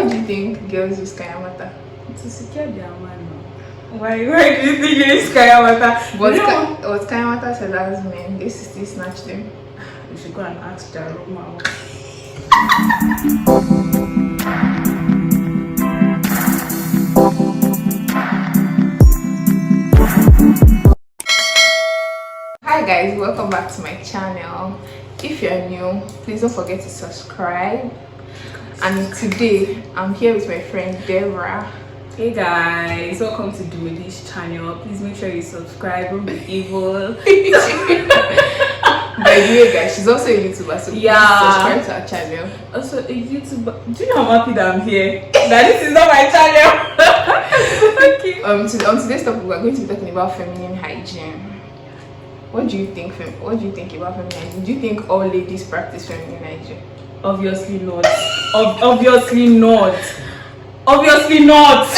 Why do you think girls use KAYANMATA? To secure their man. Why do you think they use KAYANMATA? But KAYANMATA sellers men, they still snatch them. You should go and ask Jaroma. Hi guys, welcome back to my channel. If you're new, please don't forget to subscribe. And today I'm here with my friend Deborah. Hey guys, welcome to this channel. Please make sure you subscribe. Don't be evil. By the way, guys, she's also a YouTuber, so please subscribe to her channel. Also a YouTuber. Do you know how happy that I'm here? That this is not my channel. Okay. On today's topic, we're going to be talking about feminine hygiene. What do you think about feminine hygiene? Do you think all ladies practice feminine hygiene? Obviously not. Obviously not. Obviously not.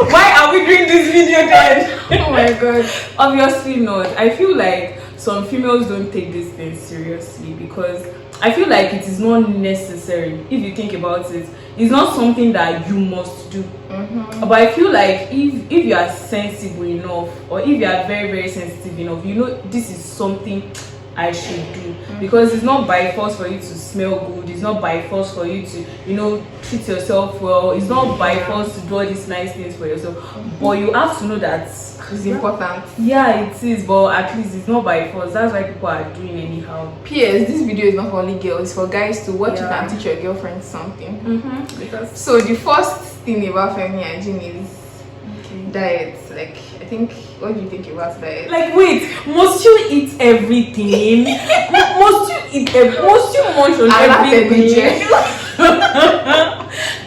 Why are we doing this video then? Oh my god. Obviously not. I feel like some females don't take this thing seriously because I feel like it is not necessary. If you think about it, it's not something that you must do. But I feel like if you are sensible enough, or if you are very, very sensitive enough, you know this is something I should do, because it's not by force for you to smell good, it's not by force for you to, you know, treat yourself well, it's not by force to do all these nice things for yourself, but you have to know that it's important. Yeah, it is, but at least it's not by force. That's why people are doing anyhow. P.S. This video is not for only girls, it's for guys to watch it and teach your girlfriend something. So the first thing about feminine hygiene is diet. Like, I think, what do you think about diet? Like, wait, must you eat everything? Must you munch on everything?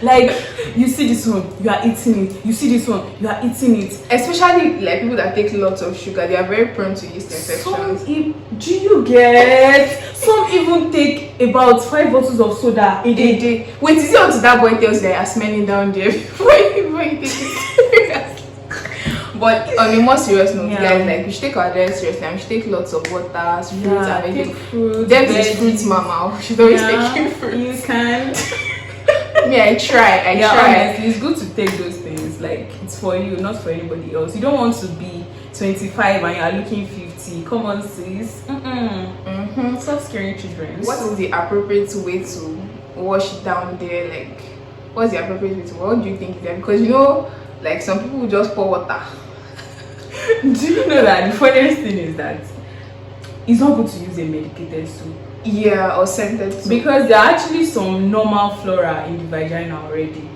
Like, you see this one, you are eating it. You see this one, you are eating it. Especially like people that take lots of sugar, they are very prone to yeast infections. Do you get? Some even take about 5 bottles of soda a day. Wait, is it until that boy tells you that you're smelling down there before you take it seriously? But on a more serious note, guys, like, we should take our diet seriously, and we should take lots of water, fruits, and vegetables. Them is fruits, mama. We should always take fruits. You can. Yeah, I try. Honestly, it's good to take those things. Like, it's for you, not for anybody else. You don't want to be 25 and you're looking 50. Come on, sis. Stop scaring children. What is the appropriate way to wash down there? Like, what's the appropriate way to? What do you think is there? Because you know, like, some people just pour water. Do you know that the funniest thing is that it's not good to use a medicated soap? Yeah, or scented soap. Because there are actually some normal flora in the vagina already.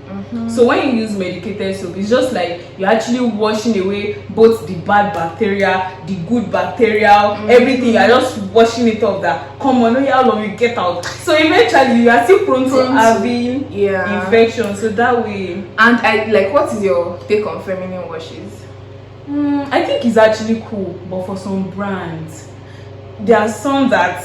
So when you use medicated soap, it's just like you're actually washing away both the bad bacteria, the good bacteria, everything. You're just washing it off. That, come on, know how long you get out. So eventually you are still prone to having infection. So that way. And I like, what is your take on feminine washes? I think it's actually cool, but for some brands, there are some that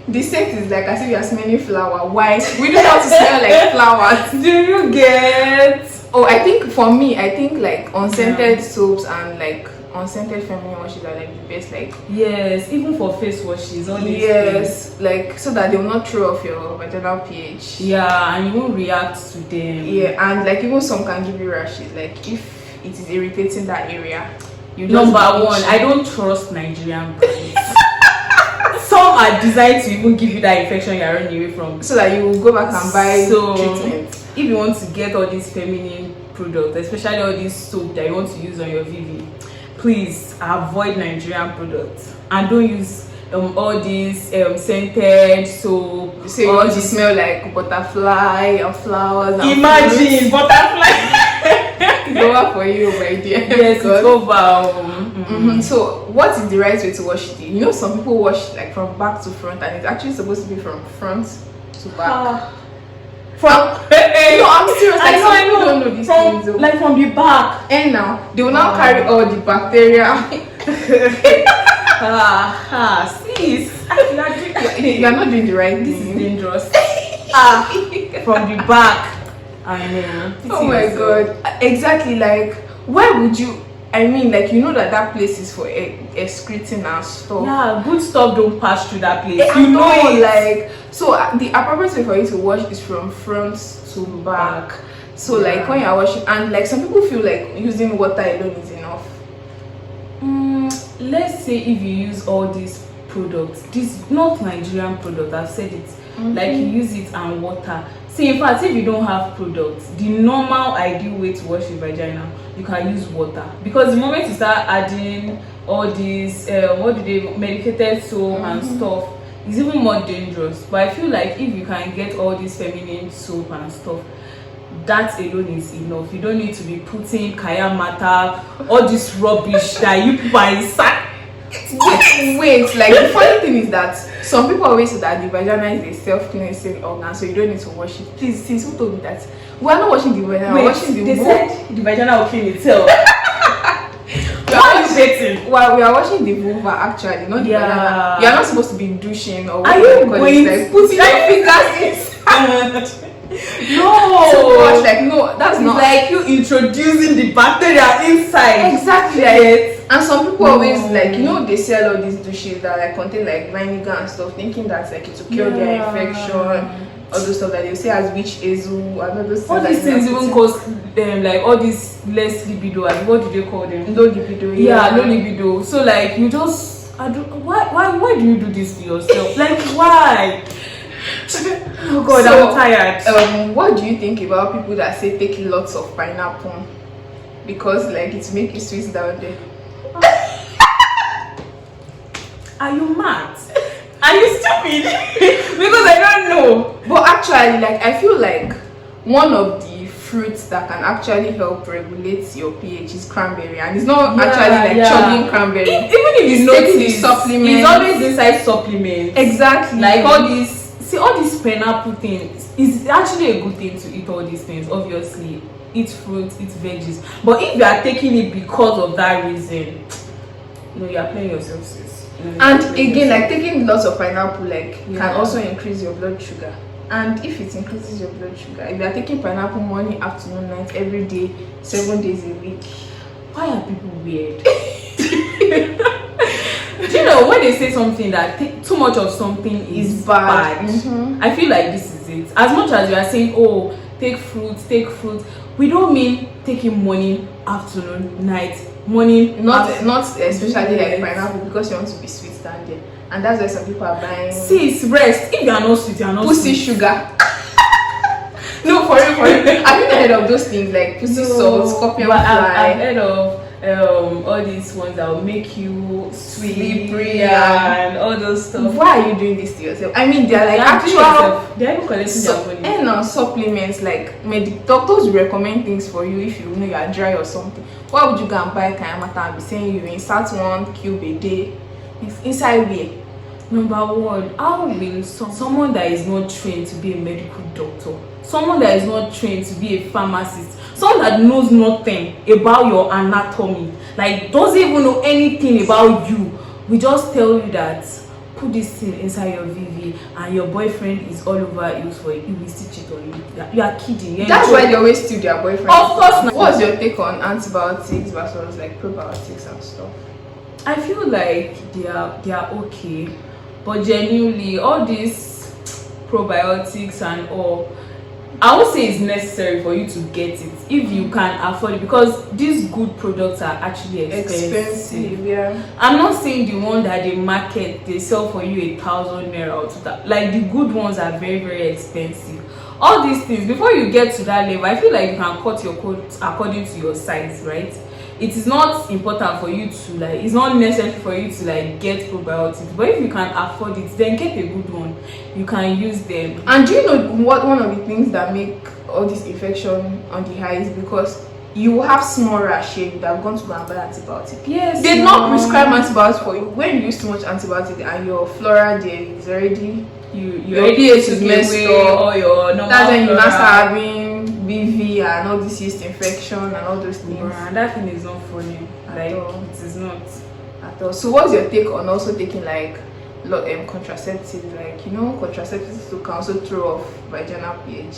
the scent is like as if you are smelling flower. Why? We don't want to smell like flowers. Do you get? Oh, I think for me, like unscented soaps and like unscented feminine washes are like the best. Like, yes, even for face washes, all these things. Like, so that they will not throw off your vaginal pH. Yeah, and you won't react to them. Yeah, and like even some can give you rashes. Like, if it is irritating that area, number one, I don't trust Nigerian brands. Some are designed to even give you that infection you're running away from, so that you will go back and buy treatment. If you want to get all these feminine products, especially all these soap that you want to use on your VV, please avoid Nigerian products and don't use all these scented soap. So you want to smell like butterfly and flowers and imagine fruits. Butterfly. It's over for you, my dear. Yes, it's over. So what is the right way to wash it? You know, some people wash like from back to front, and it's actually supposed to be from front to back. No, I'm serious. Like, I know. Don't know these things, though. Like from the back. And now they will now carry all the bacteria. Sis, you are not doing the right thing. This is dangerous. From the back. I know. Oh my god. Exactly. Like, why would you I mean, like, you know that place is for excreting and stuff. Yeah, good stuff don't pass through that place. You know it. Like, so the appropriate way for you to wash is from front to back. So like when you're washing, and like some people feel like using water alone is enough. Let's say if you use all these products, this not Nigerian product, I've said it, like you use it and water. See, in fact, if you don't have products, the normal ideal way to wash your vagina, you can use water, because the moment you start adding all these medicated soap and stuff, it's even more dangerous. But I feel like if you can get all this feminine soap and stuff, that alone is enough. You don't need to be putting KAYANMATA, all this rubbish that you people are inside. Wait, like the funny thing is that some people always say that the vagina is a self-cleansing organ, so you don't need to wash it. Please, sis, who told me that? We are not washing the vagina, we're washing the they said the vagina will clean itself. Why are you dating? Well, we are washing the vulva actually, not the vagina. You are not supposed to be douching or are you going to like, put your fingers inside? No, so much, like, no, that's it's not like you introducing the bacteria inside. Exactly. Like, and some people always like, you know, they sell all these douches that like contain like vinegar and stuff, thinking that like it will cure their infection, all those stuff that they say as witch hazel and all those things. All these things even cause them like all this less libido, and what do they call them? Low libido. Yeah, low libido. So like you just, why do you do this to yourself? Like why? Oh God, so, I'm tired. What do you think about people that say take lots of pineapple because like it make you sweet down there? Are you mad? Are you stupid? Because I don't know. But actually, like, I feel like one of the fruits that can actually help regulate your pH is cranberry, and it's not actually like chugging cranberry. Even if you notice the supplement, it's always inside supplements. Exactly. Like all these pineapple things. It's actually a good thing to eat all these things. Obviously, eat fruits, eat veggies. But if you are taking it because of that reason, no, you are playing yourself, sis. And again, like taking lots of pineapple can also increase your blood sugar. And if it increases your blood sugar, if you are taking pineapple morning, afternoon, night, every day, 7 days a week, why are people weird? Do you know when they say something that too much of something is bad? I feel like this is it. As much as you are saying, oh, take fruit, we don't mean taking morning, afternoon, night, morning, not especially like pineapple, because you want to be sweet down there, and that's why some people are buying. Sis, rest. If you are not sweet, you are not pussy sweet. Sugar. No, for real. Have you heard of those things like pussy salt, scorpion fly? I've heard of all these ones that will make you slippery and all those stuff. Why are you doing this to yourself? I mean, they're like they're even collecting their money. And supplements, like doctors will recommend things for you if you know you are dry or something. Why would you go and buy KAYANMATA and be saying you insert 1 cube a day? It's inside where? Number one, how will someone that is not trained to be a medical doctor, someone that is not trained to be a pharmacist, someone that knows nothing about your anatomy, like doesn't even know anything about you, we just tell you that put this thing inside your VV and your boyfriend is all over you for it, he will still cheat on you. You are kidding. That's why they always steal their boyfriend. Of course not. What's your take on antibiotics versus like probiotics and stuff? I feel like they are okay, but genuinely all these probiotics and all, I would say it's necessary for you to get it if you can afford it, because these good products are actually expensive. Yeah. I'm not saying the one that they market, they sell for you 1,000 naira or 2,000. Like the good ones are very, very expensive. All these things, before you get to that level, I feel like you can cut your coat according to your size, right? It is not important for you to like, it's not necessary for you to like get probiotics, but if you can afford it, then get a good one. You can use them. And do you know what one of the things that make all this infection on the high is because you will have small rash here, you would have gone to go and buy antibiotic. Yes, they did not prescribe antibiotics for you. When you use too much antibiotic and your flora there is already your pH is messed up, or your normal, that's when you start having BV and all this yeast infection and all those things. And that thing is not funny. Like all. it is not at all. So what's your take on also taking like contraceptives, like contraceptives to can also throw off vaginal pH?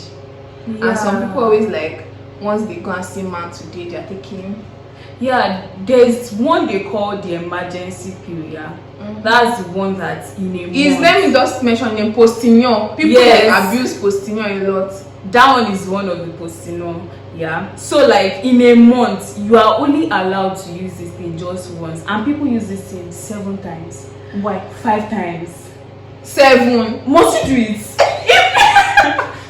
And some people always like once they go and see man today, they're taking Yeah, there's one they call the emergency pill. Yeah, that's the one that in a Is month. let me just mention them postinor. People like abuse postinor a lot. That one is one of the postinor. Yeah, so like in a month you are only allowed to use this thing just once, and people use this thing 7 times. Why? 5 times. 7. Must you do it?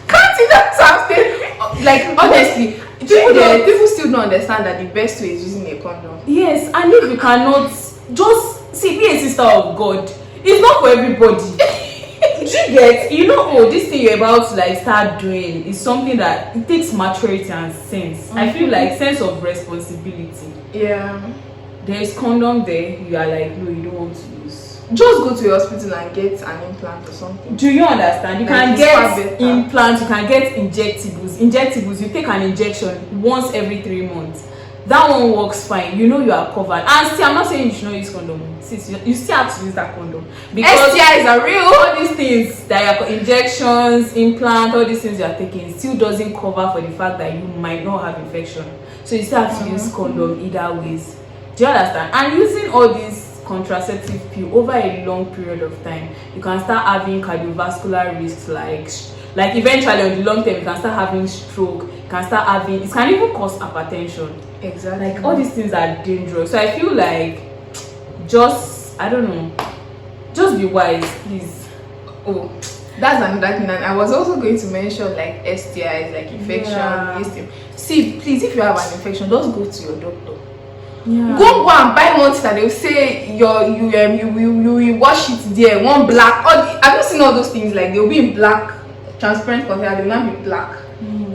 Can't see that something. Like honestly, people still don't understand that the best way is using a condom. Yes, and if you cannot, just see, be a sister of God. It's not for everybody. Do you get? You know, oh, this thing you're about to like start doing is something that it takes maturity and sense. I feel like sense of responsibility. Yeah. There is condom there. You are like, no, you don't want to use. Just go to your hospital and get an implant or something. Do you understand? You Like, can it's far get better. implants, you can get injectables. Injectables, you take an injection once every 3 months. That one works fine. You know you are covered. And still, I'm not saying you should not use condom. Sis, you still have to use that condom. Because STIs are real. all these things that are injections, implant, all these things you are taking still doesn't cover for the fact that you might not have infection. So you still have to use condom either ways. Do you understand? And using all these contraceptive pill over a long period of time, you can start having cardiovascular risks like eventually on the long term you can start having stroke, you can start having, it can even cause hypertension. Exactly. Like all these things are dangerous. So I feel like just, I don't know, just be wise, please. Oh, that's another thing. And I was also going to mention like STIs, like infection. Yeah. See, please, if you have an infection, just go to your doctor. Yeah. Go and buy one that they'll say you will wash it there. One black. Have you seen all those things? Like they'll be in black, transparent container. They'll not be black.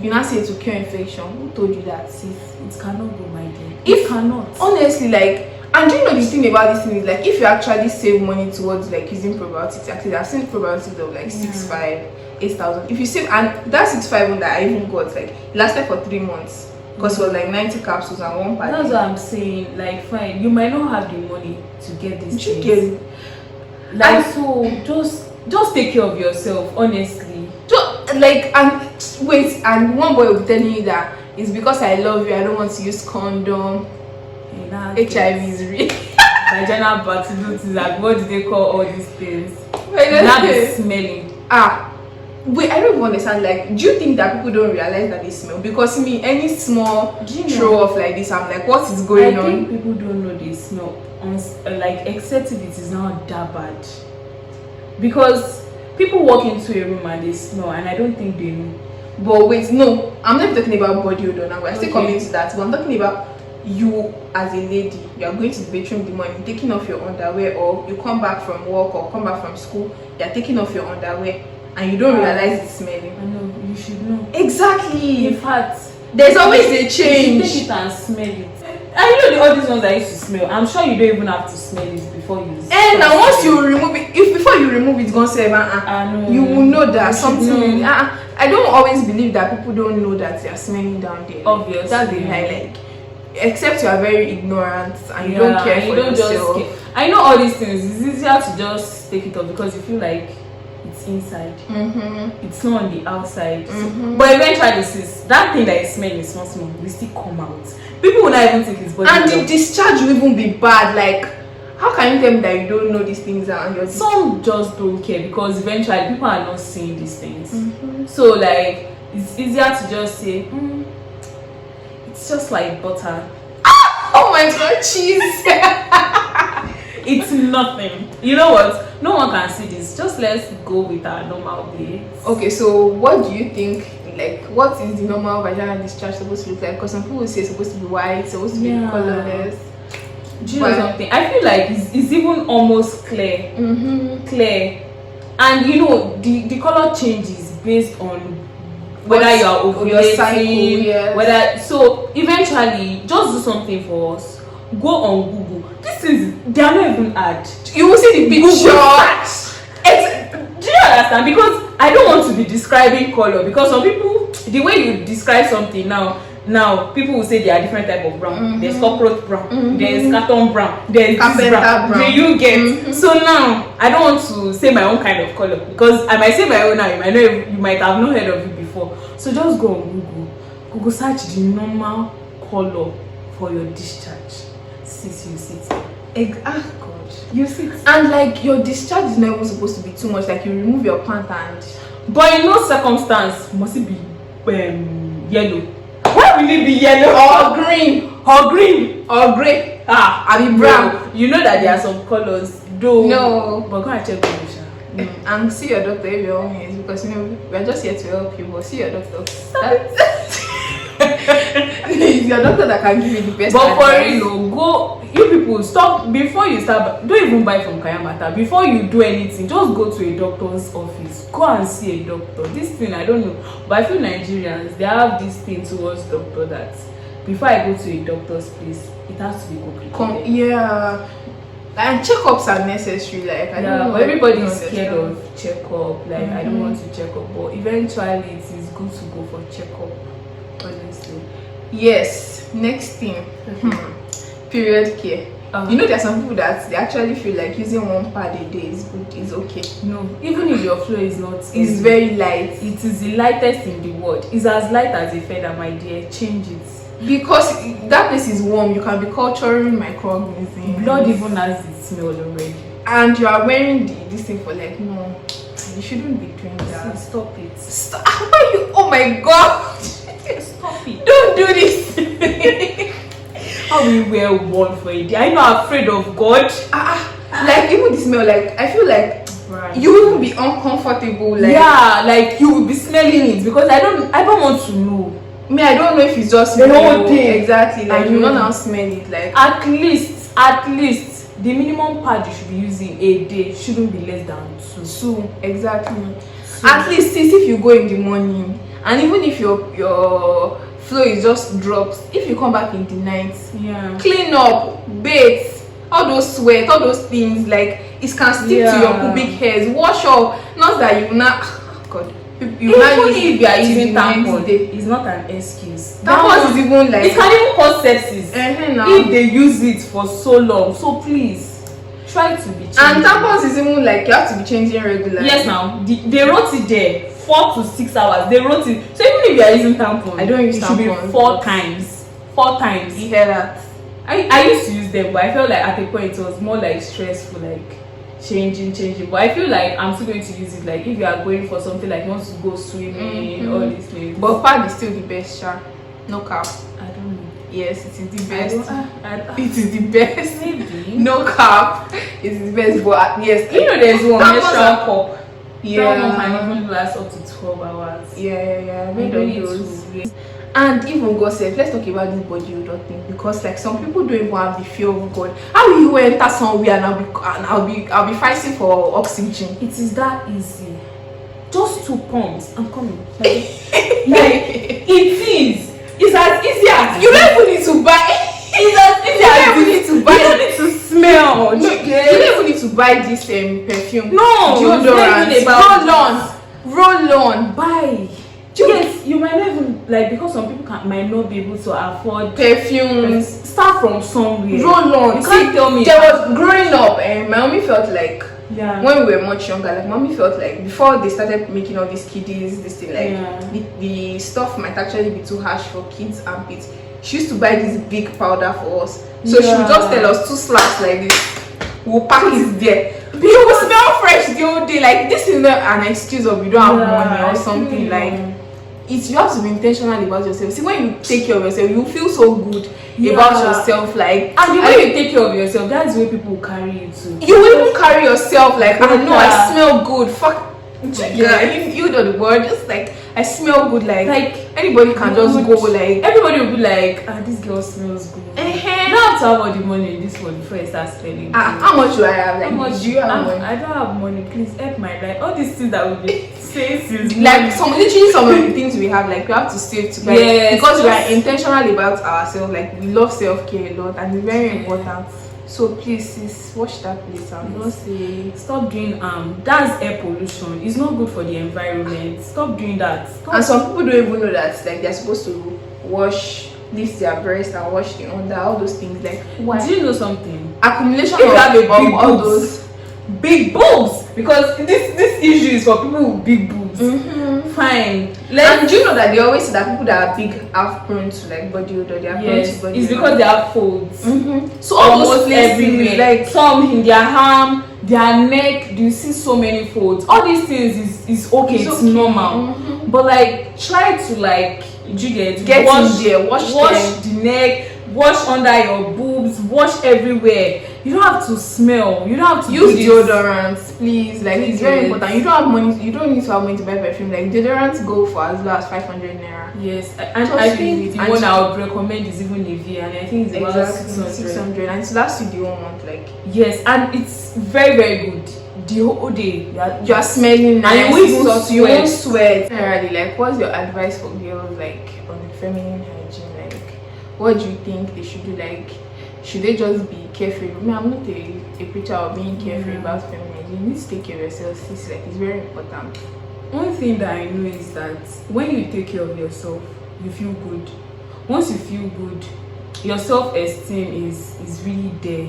You not say it will cure infection. Who told you that? See, It cannot go, my dear. It cannot. Honestly, like, and do you know the thing about this thing is like if you actually save money towards like using probiotics, actually I've seen probiotics of like 6,500, 8,000. If you save, and that 6,500 that I even got, like it lasted for 3 months. Because it was like 90 capsules and one pack. That's what I'm saying. Like, fine, you might not have the money to get this. You get it. Like, so just take care of yourself, honestly. Just like, and wait, and one boy will be telling you that it's because I love you, I don't want to use condom. HIV is real. Vaginal bacteria, like what do they call all these things? That is smelling. Wait, I don't even understand. Like, do you think that people don't realize that they smell? Because me, any small throw off like this, I'm like, what is going on? I think people don't know they smell, like, except if it is not that bad. Because people walk into a room and they smell, and I don't think they know. But wait, no, I'm not talking about body odor now. We're still coming to that. But I'm talking about you as a lady. You are going to the bathroom in the morning, taking off your underwear, or you come back from work or come back from school, you're taking off your underwear. And you don't realize it's smelling. I know, you should know. Exactly. In fact, there's always a change. You take it and smell it. I know all these ones I used to smell. I'm sure you don't even have to smell it before you. And now once you remove it, if before you remove it, it's gonna say, you will know that something. I don't always believe that people don't know that they are smelling down there. Obviously, that's the highlight. Except you are very ignorant and you don't care for yourself. I know all these things. It's easier to just take it off because you feel like it's inside. It's not on the outside. But eventually, sis, that thing that is smelling small will still come out. People will not even think it's body. And the discharge will even be bad. Like, how can you tell me that you don't know these things are on your discharge? Some just don't care because eventually people are not seeing these things. So like, it's easier to just say, it's just like butter. Oh my god, cheese. It's nothing. You know what? No one can see this. Just let's go with our normal day. Okay, so what do you think? Like, what is the normal vaginal discharge supposed to look like? Because some people say it's supposed to be white, supposed to be colorless. Do you know something? I feel like it's even almost clear. Clear. And you know, the color changes based on whether you are ovulating, whether, so eventually just do something for us. Go on Google. This is, they are not even ad. You will see the picture. Do you understand? Because I don't want to be describing color, because some people, the way you describe something now people will say there are different type of brown. There's cockroach brown, there's carton brown, there's this brown. Do you get? So now I don't want to say my own kind of color, because I might say my own now, you might have not heard of it before. So just go on Google search the normal color for your discharge. Sis, you sit. God, You sit. and like your discharge is not even supposed to be too much. Like you remove your pant and. But in no circumstance must it be yellow. Why will it be yellow Or green. or green? Or grey. I mean brown. No. You know that there are some colors, though. No. But go and check with me. And see your doctor if your own is, because you know we are just here to help you. But see your doctor. It's your doctor that can give you the best But for advice. real, go. You people stop before you start. Don't even buy from KAYANMATA. Before you do anything, just go to a doctor's office. Go and see a doctor. This thing I don't know, but I feel Nigerians they have this thing towards doctor that before I go to a doctor's place, it has to be complicated. Yeah. And checkups are necessary. Like I don't know. But everybody is I don't scared understand. of checkup. Like I don't want to check up, but eventually it is good to go for checkup. Honestly. Yes. Next thing. Period care. You know, there are some people that they actually feel like using one pad a day is good, is okay. No, even if your flow is not, It's very light. It is the lightest in the world. It's as light as a feather, my dear. Change it. Because that place is warm, you can be culturing microorganisms. Blood even has the smell already. And you are wearing this thing for like, no, you shouldn't be doing that. Stop it. Stop. Why you? Oh my God. Stop it. Don't do this. How will you wear one for a day? Are you not afraid of God? Like even the smell, like I feel like you will be uncomfortable. Like yeah, like you will be smelling it because I don't want to know. Me, I don't know if it's just The me whole or- day. Exactly. Like you know. don't now smell it. Like At least the minimum pad you should be using a day shouldn't be less than 2. so exactly. At least since if you go in the morning, and even if your flow is just drops, if you come back in the night, Yeah. clean up, bathe, all those sweat, all those things, like it can stick to your Yeah. pubic hairs. Wash off. Not that you not God. You Even not use if you are using the next tampon, day. it's not an excuse. Tampon is even like It can even cause sepsis now. if they use it for so long. So please try to be changing. And tampons is even like you have to be changing regularly. Yes, now they wrote it there 4 to 6 hours. They wrote it. So even if you are using tampon, I don't use it should be tampons. 4 times. 4 times. You hear that? I used to use them, but I felt like at a point it was more like stressful, like changing. But I feel like I'm still going to use it. Like if you are going for something like you want to go swimming, all these things. But pad is still the best, sha. No cap. I don't know. Yes, it is the best. I It is the best. maybe. No cap. It is the best. But yes, You know, there's one Tampons menstrual are- cup. That one Yeah. can even last up to 12 hours. Yeah. I Made don't of need those. to. And even God said, let's talk about this body odor thing, because like some people don't even have the fear of God. How will you enter somewhere and I'll be fighting for oxygen? It is that easy. Just 2 pumps. I'm coming. Like it is. It's as easy as You don't even need to buy. It's as easy You as don't even need to buy. You don't need to smell. No, you don't even need to buy this perfume. No, deodorant. it's not even about Roll on. buy. Yes, you might not even like, because some people might not be able to afford Perfumes. Start from somewhere. Roll on. You can't tell me. There was growing up, and my mommy felt like Yeah. when we were much younger, like mommy felt like before they started making all these kiddies, this thing, like Yeah. the stuff might actually be too harsh for kids' armpits. She used to buy this big powder for us, so she would just tell us 2 slaps like this. We'll pack it there. You will smell fresh the whole day. Like this is not an excuse of you don't have money or something. Like you have to be intentional about yourself. See, when you take care of yourself, you feel so good about yourself. Like, and the way you take care of yourself, that's the way people will carry you too. you will even carry yourself like, I know I Yeah. smell good. Fuck. Yeah, you know the word. Just like I smell good. Like anybody can just good. go. Like Everybody will be like, this girl smells good. You don't have to have all the money in this world before you start spending. how much do I have? Like How much do you have money? I don't have money. Please help my life. All these things that we be saying since Like some of the things we have, like we have to save to buy. Yes, because we are just- intentional about ourselves. Like we love self-care a lot, and it's very important. So please, sis, watch that place and don't say stop doing that's air pollution. It's not good for the environment. Stop doing that. Stop. And some people don't even know that like they're supposed to lift their breast and wash the under, all those things. Like why? Do you know something? Accumulation If you of have a big all boobs, those big boobs, because this issue is for people with big boobs. Fine. And do you know that they always say that people that are big are prone to like body odor? They are prone to body it's odor. because they have folds. So all those Almost everywhere, like some in their arm, their neck, you see so many folds. All these things is okay, it's normal. But like try to like get wash in there, wash the neck, wash under your boobs, wash everywhere. You don't have to smell, you don't have to use deodorants, please. Like it's very important. You don't have money, you don't need to have money to buy perfume. Like deodorants go for as low as 500 naira. Yes, and I think the one I would recommend is even Nivea, and I think it's about 600. And so that's the whole month. Like yes, and it's very, very good. The whole day you are smelling nice, and you won't sweat. Generally, like what's your advice for girls like on the feminine hygiene? Like what do you think they should do? Like should they just be carefree? I mean, I'm not a preacher of being carefree about feminine hygiene. You need to take care of yourself. It's like it's very important. One thing that I know is that when you take care of yourself, you feel good. Once you feel good, your self-esteem is really there.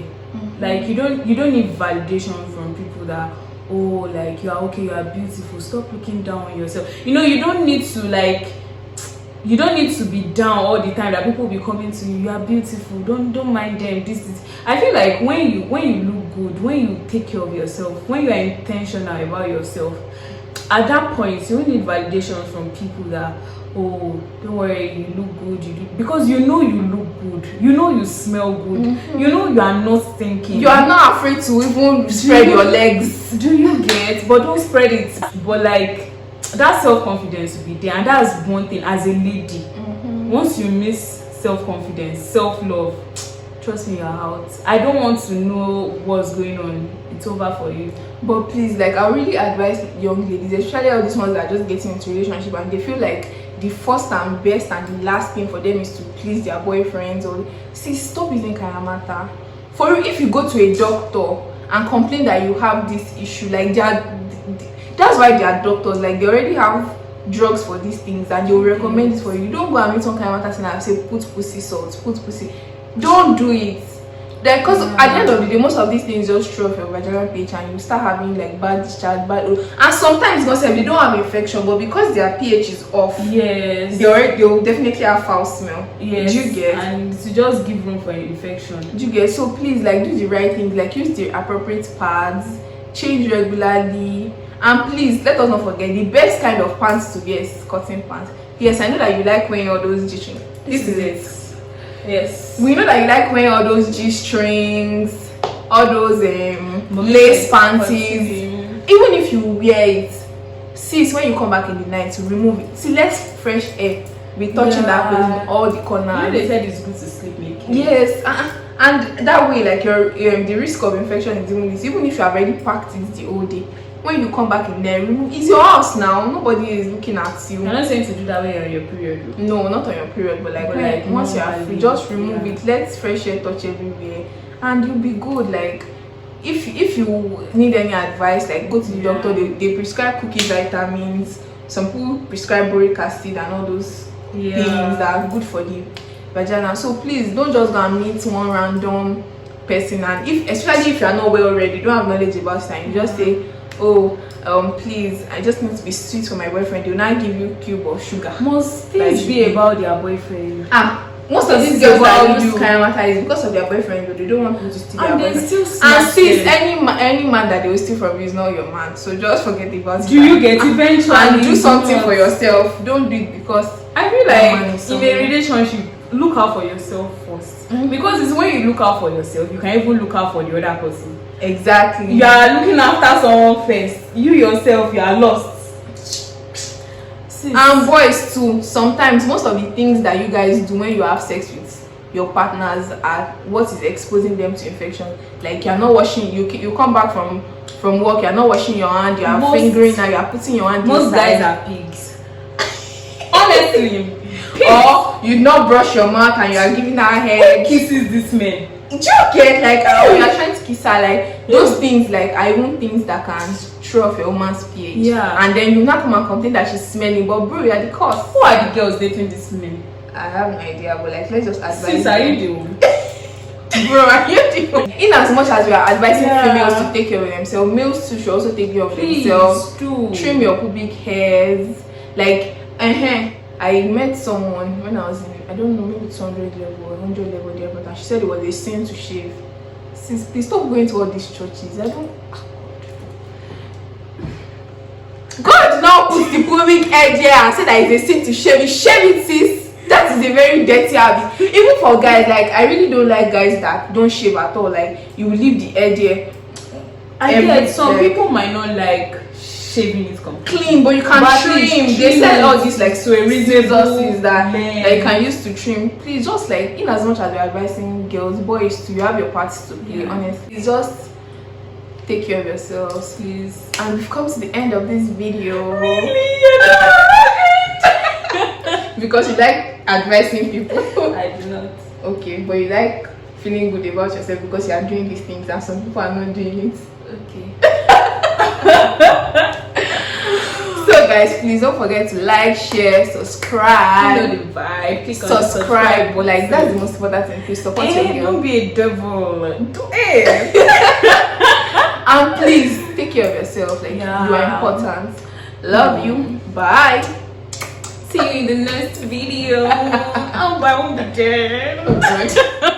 Like you don't need validation from people that, oh, like you are okay, you are beautiful, stop looking down on yourself. You know, you don't need to be down all the time that people will be coming to you, you are beautiful, don't mind them, this. I feel like when you look good, when you take care of yourself, when you are intentional about yourself, at that point you don't need validation from people that, oh, don't worry, you look good, because you know you look good, you know you smell good, you know you are not thinking, you are not afraid to even spread your legs. Do you get? But don't spread it. But like that self-confidence will be there, and that's one thing as a lady. Once you miss self-confidence, self-love, trust me, you're out. I don't want to know what's going on. It's over for you. But please, like I really advise young ladies, especially all these ones that are just getting into relationship and they feel like the first and best and the last thing for them is to please their boyfriends, or stop using KAYANMATA. For you, if you go to a doctor and complain that you have this issue, like that's why they are doctors. Like they already have drugs for these things and they will recommend it for you. Don't go and meet some KAYANMATA and say put pussy salt, put pussy. Don't do it. Like, because at the end of the day, most of these things just throw off your vaginal pH and you start having like bad discharge, and sometimes because they don't have infection, but because their pH is off, yes, they will definitely have foul smell. Yes, do you get? And to just give room for infection. Do you get? So please, like, do the right things, like use the appropriate pads, change regularly, and please let us not forget the best kind of pants to wear is cotton pants. Yes, I know that you like wearing all those G-strings. This is it. Yes, we know that you like wearing all those G-strings, all those lace panties. Even if you wear it, sis, when you come back in the night to remove it, see, let fresh air be touching that place in all the corners. You know they said it's good to sleep naked. Yes, and that way, like your the risk of infection is even less. Even if you have already packed it the whole day, when you come back in there, remove. It's your house now. Nobody is looking at you. You're not saying to do that when you're on your period. No, not on your period, but like once you are free, just remove it. Let fresh air touch everywhere, and you'll be good. Like if you need any advice, like go to the doctor. They prescribe cookies, vitamins. Some people prescribe boric acid and all those things that are good for the vagina. So please don't just go and meet one random person, and especially if you are not well ready, don't have knowledge about it, and you just say, oh, please, I just need to be sweet for my boyfriend. They'll not give you a cube of sugar. Most things be about their boyfriend. Most of these girls that use KAYANMATA is because of their boyfriend, but they don't want people to steal their boyfriend. And sis, any man that they will steal from you is not your man. So just forget about it. Do you get eventually? And do something for yourself. Don't do it because I feel like in a relationship, look out for yourself first. Because it's when you look out for yourself, you can even look out for the other person. Exactly. You are looking after someone first. You yourself, you are lost. And boys too, sometimes most of the things that you guys do when you have sex with your partners are what is exposing them to infection. Like you're not washing, you come back from work, you're not washing your hand, you are fingering, now you are putting your hand most inside. Guys are pigs. Honestly. Or you not brush your mouth and you are giving her head. Who kisses this man? Do you get, like when you're trying to kiss her, like those things, like are even things that can throw off your woman's pH. Yeah. And then you not come and complain that she's smelling, but bro, you're the cause. Who are the girls dating this man? I have no idea, but like let's just advise. Sis, are you the one? bro, are you doing? In as much as we are advising females to take care of themselves, males too should also take care of themselves. Trim your pubic hairs. Like, I met someone when I was in, I don't know, maybe 200 level or 100 level there, but she said it was a sin to shave. Sis, please stop going to all these churches. I don't. God did not put the pubic hair there and say that it's a sin to shave it. Shave it, sis. That is a very dirty habit. Even for guys, like, I really don't like guys that don't shave at all. Like, you leave the hair there. I get some people might not like shaving it completely clean, but you can trim. They sell all these like so a reasonable that you can use to trim. Please, just like, in as much as you're advising girls, boys too, you have your parts to play. Honestly, it's just take care of yourselves, please. And we've come to the end of this video. Really? Because you like advising people. I do not. Okay, but you like feeling good about yourself because you are doing these things and some people are not doing it. Okay. So guys, please don't forget to like, share, subscribe. You know the vibe. Subscribe. But like, that's the most important thing. Please support your girl. Don't be a devil. Do it. And please take care of yourself. Like, you are important. Love you. Bye. See you in the next video. I won't be dead.